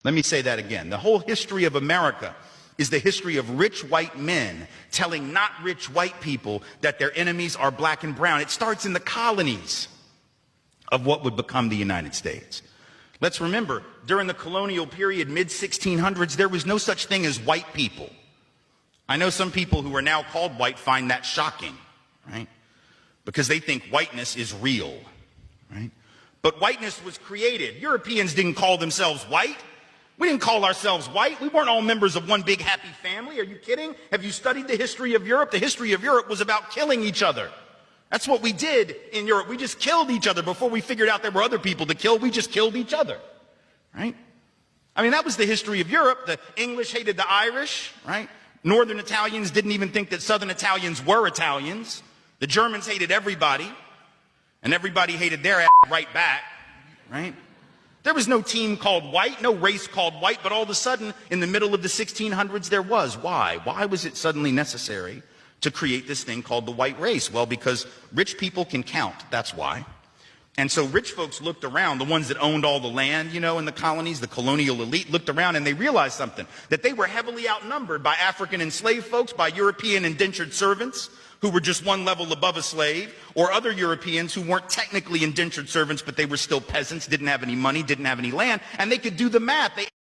Let me say that again. The whole history of America is the history of rich white men telling not rich white people that their enemies are black and brown. It starts in the colonies of what would become the United States. Let's remember, during the colonial period, mid-1600s, there was no such thing as white people. I know some people who are now called white find that shocking, right? Because they think whiteness is real, right? But whiteness was created. Europeans didn't call themselves white. We didn't call ourselves white. We weren't all members of one big happy family. Are you kidding? Have you studied the history of Europe? The history of Europe was about killing each other. That's what we did in Europe. We just killed each other before we figured out there were other people to kill. We just killed each other, right? I mean, that was the history of Europe. The English hated the Irish, right? Northern Italians didn't even think that Southern Italians were Italians. The Germans hated everybody, and everybody hated their ass right back, right? There was no team called white, no race called white, but all of a sudden, in the middle of the 1600s, there was. Why? Why was it suddenly necessary to create this thing called the white race? Well, because rich people can count, that's why. And so rich folks looked around, the ones that owned all the land, you know, in the colonies, the colonial elite looked around and they realized something, that they were heavily outnumbered by African enslaved folks, by European indentured servants, who were just one level above a slave, or other Europeans who weren't technically indentured servants, but they were still peasants, didn't have any money, didn't have any land, and they could do the math. They